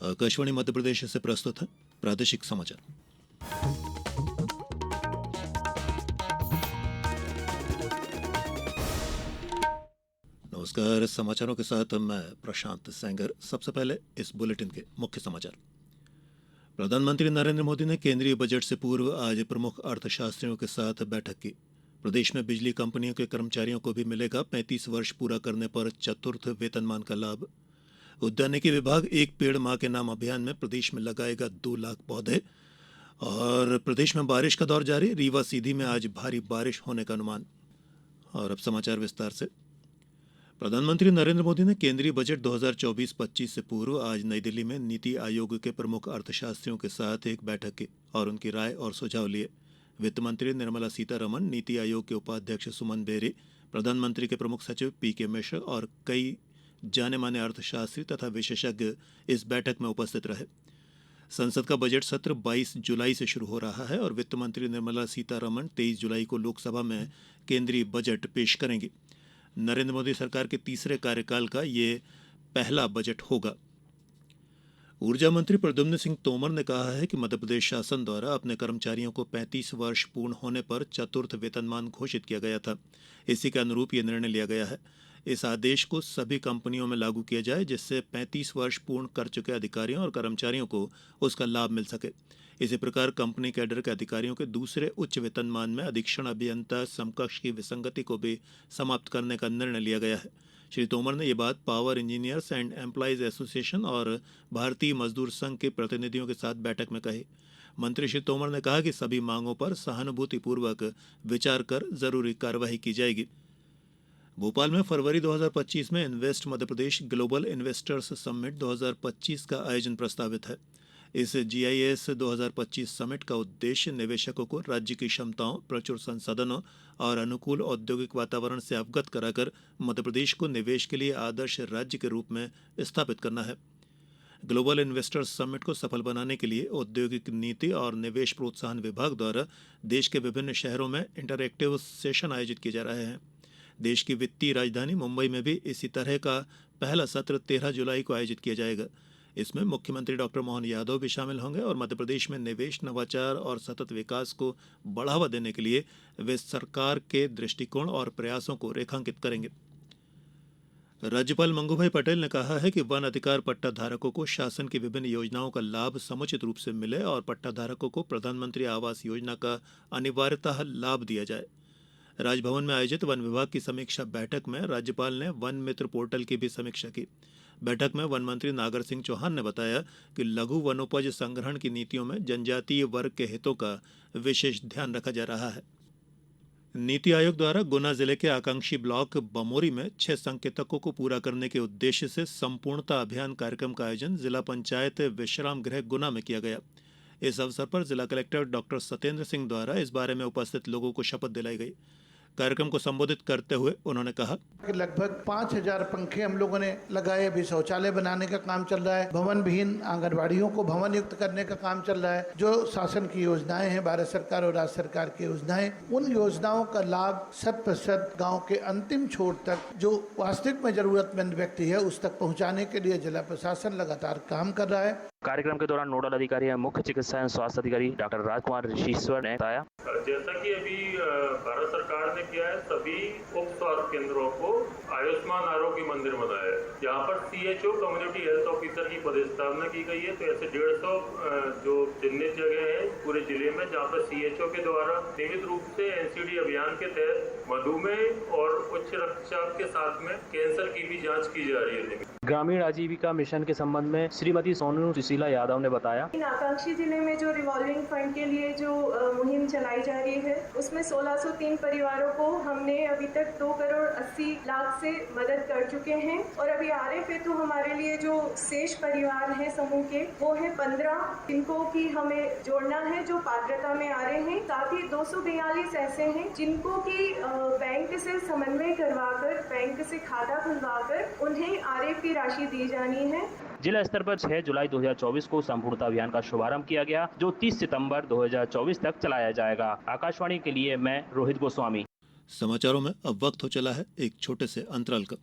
आकाशवाणी मध्य प्रदेश से प्रस्तुत है प्रादेशिक समाचार। नमस्कार, समाचारों के साथ मैं प्रशांत सेंगर। सबसे पहले इस बुलेटिन के मुख्य समाचार। प्रधानमंत्री नरेंद्र मोदी ने केंद्रीय बजट से पूर्व आज प्रमुख अर्थशास्त्रियों के साथ बैठक की। प्रदेश में बिजली कंपनियों के कर्मचारियों को भी मिलेगा 35 वर्ष पूरा करने पर चतुर्थ वेतनमान का लाभ। उद्यानिकी विभाग एक पेड़ मां के नाम अभियान में प्रदेश में लगाएगा 2 लाख पौधे। और प्रदेश में बारिश का दौर जारी, रीवा सीधी में आज भारी बारिश होने का अनुमान। और अब समाचार विस्तार से। प्रधानमंत्री नरेंद्र मोदी ने केंद्रीय बजट 2024-25 से पूर्व आज नई दिल्ली में नीति आयोग के प्रमुख अर्थशास्त्रियों के साथ एक बैठक की और उनकी राय और सुझाव लिए। वित्त मंत्री निर्मला सीतारमण, नीति आयोग के उपाध्यक्ष सुमन बेरी, प्रधानमंत्री के प्रमुख सचिव पीके मिश्र और कई जाने माने अर्थशास्त्री तथा विशेषज्ञ इस बैठक में उपस्थित रहे। संसद का बजट सत्र 22 जुलाई से शुरू हो रहा है और वित्त मंत्री निर्मला सीतारमण 23 जुलाई को लोकसभा में केंद्रीय बजट पेश करेंगी। नरेंद्र मोदी सरकार के तीसरे कार्यकाल का ये पहला बजट होगा। ऊर्जा मंत्री प्रद्युम्न सिंह तोमर ने कहा है कि मध्य प्रदेश शासन द्वारा अपने कर्मचारियों को 35 वर्ष पूर्ण होने पर चतुर्थ वेतनमान घोषित किया गया था। इसी के अनुरूप ये निर्णय लिया गया है। इस आदेश को सभी कंपनियों में लागू किया जाए, जिससे 35 वर्ष पूर्ण कर चुके अधिकारियों और कर्मचारियों को उसका लाभ मिल सके। इसी प्रकार कंपनी कैडर के अधिकारियों के दूसरे उच्च वेतनमान में अधीक्षण अभियंता समकक्ष की विसंगति को भी समाप्त करने का निर्णय लिया गया है। श्री तोमर ने ये बात power engineers and employees association और भारतीय मजदूर संघ के प्रतिनिधियों के साथ बैठक में कही। मंत्री श्री तोमर ने कहा कि सभी मांगों पर सहानुभूतिपूर्वक विचार कर जरूरी कार्यवाही की जाएगी। भोपाल में फरवरी 2025 में invest Madhya Pradesh global investors summit 2025 का आयोजन प्रस्तावित है। इस GIS 2025 समिट का उद्देश्य निवेशकों को राज्य की क्षमताओं, प्रचुर संसाधनों और अनुकूल औद्योगिक वातावरण से अवगत कराकर मध्य प्रदेश को निवेश के लिए आदर्श राज्य के रूप में स्थापित करना है। ग्लोबल इन्वेस्टर्स समिट को सफल बनाने के लिए औद्योगिक नीति और निवेश प्रोत्साहन विभाग द्वारा देश के विभिन्न शहरों में इंटरैक्टिव सेशन आयोजित किए जा रहे हैं। देश की वित्तीय राजधानी मुंबई में भी इसी तरह का पहला सत्र 13 जुलाई को आयोजित किया जाएगा। इसमें मुख्यमंत्री डॉक्टर मोहन यादव भी शामिल होंगे और मध्य प्रदेश में निवेश, नवाचार और सतत विकास को बढ़ावा देने के लिए वे सरकार के दृष्टिकोण और प्रयासों को रेखांकित करेंगे। राज्यपाल मंगू भाई पटेल ने कहा है कि वन अधिकार पट्टा धारकों को शासन की विभिन्न योजनाओं का लाभ समुचित रूप से मिले और पट्टा धारकों को प्रधानमंत्री आवास योजना का अनिवार्यतः लाभ दिया जाए। राजभवन में आयोजित वन विभाग की समीक्षा बैठक में राज्यपाल ने वन मित्र पोर्टल की भी समीक्षा की। बैठक में वन मंत्री नागर सिंह चौहान ने बताया कि लघु वनोपज संग्रहण की नीतियों में जनजातीय वर्ग के हितों का विशेष ध्यान रखा जा रहा है। नीति आयोग द्वारा गुना जिले के आकांक्षी ब्लॉक बमोरी में 6 संकेतकों को पूरा करने के उद्देश्य से संपूर्णता अभियान कार्यक्रम का आयोजन जिला पंचायत विश्राम गृह गुना में किया गया। इस अवसर पर जिला कलेक्टर डॉक्टर सत्येंद्र सिंह द्वारा इस बारे में उपस्थित लोगों को शपथ दिलाई गई। कार्यक्रम को संबोधित करते हुए उन्होंने कहा कि लगभग 5000 पंखे हम लोगों ने लगाए। अभी शौचालय बनाने का काम चल रहा है। भवन विहीन आंगनबाड़ियों को भवन युक्त करने का काम चल रहा है। जो शासन की योजनाएं हैं, भारत सरकार और राज्य सरकार की योजनाएं, उन योजनाओं का लाभ 100% गाँव के अंतिम छोर तक जो वास्तविक में जरूरतमंद व्यक्ति है उस तक पहुँचाने के लिए जिला प्रशासन लगातार काम कर रहा है। कार्यक्रम के दौरान नोडल अधिकारी एवं मुख्य चिकित्सा एवं स्वास्थ्य अधिकारी डॉक्टर राजकुमार ऋषिश्वर ने बताया, जैसा कि अभी भारत सरकार ने किया है, सभी उप स्वास्थ्य केंद्रों को आयुष्मान आरोग्य मंदिर बनाया है। यहाँ पर CHO कम्युनिटी हेल्थ ऑफिसर की पदस्थापना की गई है। तो ऐसे 150 जो चिन्हित जगह है पूरे जिले में जहाँ पर CHO के द्वारा नियमित रूप से NCD अभियान के तहत मधुमेह और उच्च रक्तचाप के साथ में कैंसर की भी जाँच की जा रही है। ग्रामीण आजीविका मिशन के संबंध में श्रीमती सोनू सुशीला यादव ने बताया, आकांक्षी जिले में जो रिवॉल्विंग फंड के लिए जो मुहिम चलाई जा रही है उसमें 1603 परिवारों को हमने अभी तक 2 करोड़ 80 लाख से मदद कर चुके हैं और अभी RF हेतु हमारे लिए जो शेष परिवार हैं समूह के वो है 15, जिनको की हमें जोड़ना है जो पात्रता में आ रहे हैं। साथ ही 242 ऐसे हैं जिनको की बैंक से समन्वय करवाकर, बैंक से खाता खुलवाकर उन्हें RF की राशि दी जानी है। जिला स्तर पर 6 जुलाई 2024 को संपूर्णता अभियान का शुभारंभ किया गया, जो 30 सितंबर 2024 तक चलाया जाएगा। आकाशवाणी के लिए मैं रोहित गोस्वामी। समाचारों में अब वक्त हो चला है एक छोटे से अंतराल का।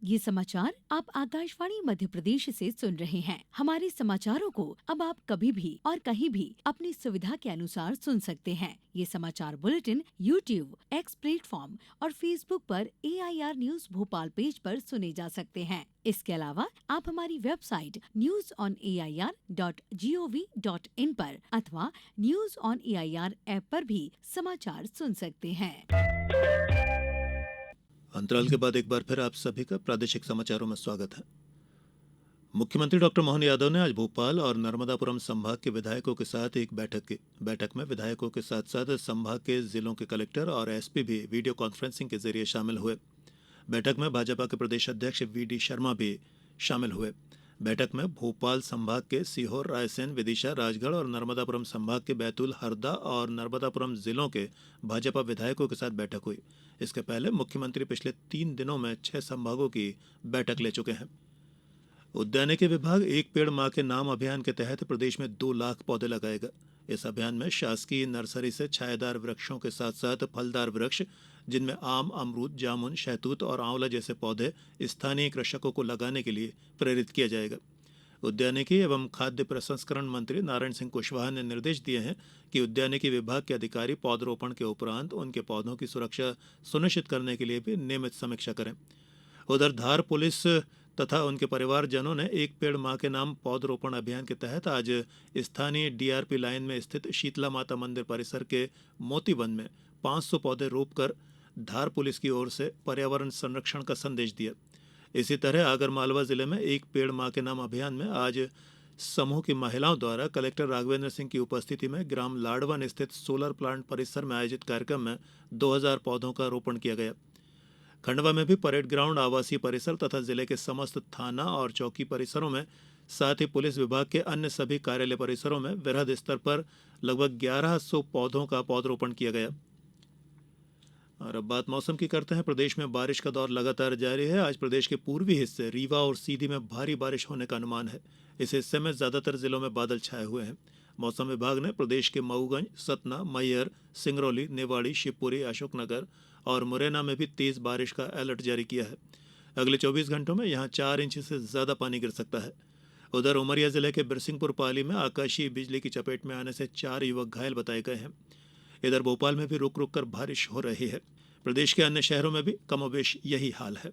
ये समाचार आप आकाशवाणी मध्य प्रदेश से सुन रहे हैं। हमारे समाचारों को अब आप कभी भी और कहीं भी अपनी सुविधा के अनुसार सुन सकते हैं। ये समाचार बुलेटिन YouTube, X प्लेटफॉर्म और Facebook पर AIR न्यूज भोपाल पेज पर सुने जा सकते हैं। इसके अलावा आप हमारी वेबसाइट newsonair.gov.in पर अथवा न्यूज ऑन AIR ऐप पर भी समाचार सुन सकते हैं। अंतराल के बाद एक बार फिर आप सभी का प्रादेशिक समाचारों में स्वागत है। मुख्यमंत्री डॉक्टर मोहन यादव ने आज भोपाल और नर्मदापुरम संभाग के विधायकों के साथ एक बैठक की। बैठक में विधायकों के साथ साथ संभाग के जिलों के कलेक्टर और एसपी भी वीडियो कॉन्फ्रेंसिंग के जरिए शामिल हुए। बैठक में भाजपा के प्रदेश अध्यक्ष VD शर्मा भी शामिल हुए। बैठक में भोपाल संभाग के सीहोर, रायसेन, विदिशा, राजगढ़ और नर्मदापुरम संभाग के बैतूल, हरदा और नर्मदापुरम जिलों के भाजपा विधायकों के साथ बैठक हुई। इसके पहले मुख्यमंत्री पिछले 3 दिनों में 6 संभागों की बैठक ले चुके हैं। उद्यानिकी विभाग एक पेड़ मां के नाम अभियान के तहत प्रदेश में 2 लाख पौधे लगाएगा। इस अभियान में शासकीय नर्सरी से छायादार वृक्षों के साथ साथ फलदार वृक्ष, जिनमें आम, अमरूद, जामुन, शहतूत और आंवला जैसे पौधे स्थानीय कृषकों को लगाने के लिए प्रेरित किया जाएगा। उद्यानिकी एवं खाद्य प्रसंस्करण मंत्री नारायण सिंह कुशवाहा ने निर्देश दिए हैं कि उद्यानिकी विभाग के अधिकारी पौधरोपण के उपरांत उनके पौधों की सुरक्षा सुनिश्चित करने के लिए भी नियमित समीक्षा करें। उधर धार पुलिस तथा उनके परिवारजनों ने एक पेड़ मां के नाम पौधरोपण अभियान के तहत आज स्थानीय DRP लाइन में स्थित शीतला माता मंदिर परिसर के मोतीवन में 500 पौधे रोपकर धार पुलिस की ओर से पर्यावरण संरक्षण का संदेश दिया। इसी तरह आगरमालवा जिले में एक पेड़ मां के नाम अभियान में आज समूह की महिलाओं द्वारा कलेक्टर राघवेंद्र सिंह की उपस्थिति में ग्राम लाडवन स्थित सोलर प्लांट परिसर में आयोजित कार्यक्रम में 2000 पौधों का रोपण किया गया। खंडवा में भी परेड ग्राउंड, आवासीय परिसर तथा जिले के समस्त थाना और चौकी परिसरों में, साथ ही पुलिस विभाग के अन्य सभी कार्यालय परिसरों में वृहद स्तर पर लगभग 1100 पौधों का पौधरोपण किया गया। और अब बात मौसम की करते हैं। प्रदेश में बारिश का दौर लगातार जारी है। आज प्रदेश के पूर्वी हिस्से रीवा और सीधी में भारी बारिश होने का अनुमान है। इस हिस्से में ज्यादातर जिलों में बादल छाए हुए हैं। मौसम विभाग ने प्रदेश के मऊगंज, सतना, मैहर, सिंगरौली, निवाड़ी, शिवपुरी, अशोकनगर और मुरैना में भी तेज बारिश का अलर्ट जारी किया है। अगले 24 घंटों में यहां 4 इंच से ज्यादा पानी गिर सकता है। उधर उमरिया जिले के बिरसिंहपुर पाली में आकाशीय बिजली की चपेट में आने से 4 युवक घायल बताए गए हैं। इधर भोपाल में भी रुक रुक कर बारिश हो रही है। प्रदेश के अन्य शहरों में भी कमोबेश यही हाल है।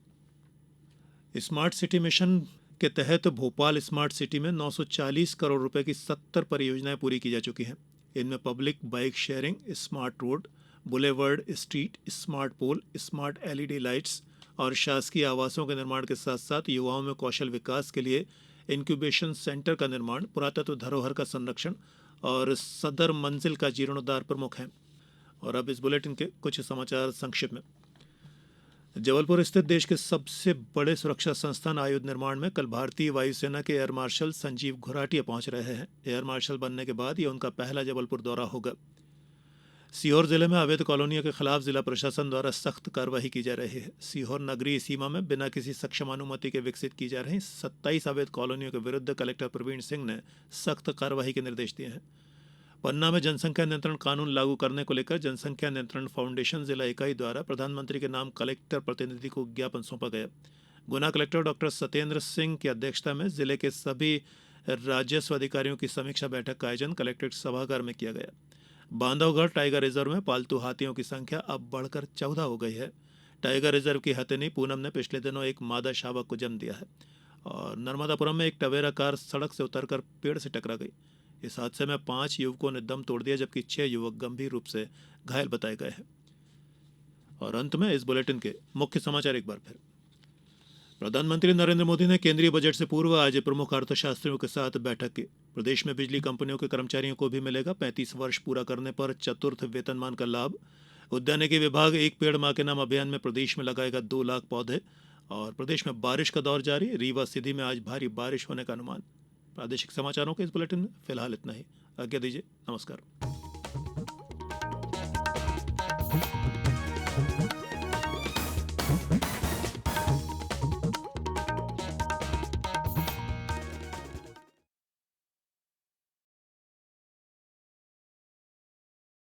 स्मार्ट सिटी मिशन के तहत भोपाल स्मार्ट सिटी में 940 करोड़ रुपए की 70 परियोजनाएं पूरी की जा चुकी हैं। इनमें public bike sharing, smart road, boulevard, street, smart pole, smart LED lights और शासकीय आवासों के निर्माण के साथ साथ युवाओं में कौशल विकास के लिए इंक्यूबेशन सेंटर का निर्माण, पुरातत्व धरोहर का संरक्षण और सदर मंजिल का जीर्णोद्धार प्रमुख हैं। और अब इस बुलेटिन के कुछ समाचार संक्षिप्त में। जबलपुर स्थित देश के सबसे बड़े सुरक्षा संस्थान आयुध निर्माण में कल भारतीय वायुसेना के एयर मार्शल संजीव घुराटिया पहुंच रहे हैं। एयर मार्शल बनने के बाद ये उनका पहला जबलपुर दौरा होगा। सीहोर जिले में अवैध कॉलोनियों के खिलाफ जिला प्रशासन द्वारा सख्त कार्रवाई की जा रही है। सीहोर नगरीय सीमा में बिना किसी सक्षम अनुमति के विकसित की जा रही 27 अवैध कॉलोनियों के विरुद्ध कलेक्टर प्रवीण सिंह ने सख्त कार्रवाई के निर्देश दिए हैं। पन्ना में जनसंख्या नियंत्रण कानून लागू करने को लेकर जनसंख्या नियंत्रण फाउंडेशन जिला इकाई द्वारा प्रधानमंत्री के नाम कलेक्टर प्रतिनिधि को ज्ञापन सौंपा गया। गुना कलेक्टर डॉक्टर सत्येंद्र सिंह की अध्यक्षता में जिले के सभी राजस्व अधिकारियों की समीक्षा बैठक का आयोजन कलेक्ट्रेट सभागार में किया गया। बांधवगढ़ टाइगर रिजर्व में पालतू हाथियों की संख्या अब बढ़कर 14 हो गई है। टाइगर रिजर्व की हथिनी पूनम ने पिछले दिनों एक मादा शावक को जन्म दिया है। और नर्मदापुरम में एक टवेरा कार सड़क से उतरकर पेड़ से टकरा गई। इस हादसे में 5 युवकों ने दम तोड़ दिया, जबकि 6 युवक गंभीर रूप से घायल बताए गए हैं। और अंत में इस बुलेटिन के मुख्य समाचार एक बार फिर। प्रधानमंत्री नरेंद्र मोदी ने केंद्रीय बजट से पूर्व आज प्रमुख अर्थशास्त्रियों के साथ बैठक की। प्रदेश में बिजली कंपनियों के कर्मचारियों को भी मिलेगा 35 वर्ष पूरा करने पर चतुर्थ वेतनमान का लाभ। उद्यानिकी विभाग एक पेड़ मां के नाम अभियान में प्रदेश में लगाएगा 2 लाख पौधे। और प्रदेश में बारिश का दौर जारी, रीवा सीधी में आज भारी बारिश होने का अनुमान। प्रादेशिक समाचारों के इस बुलेटिन में फिलहाल इतना ही। आज्ञा दीजिए, नमस्कार।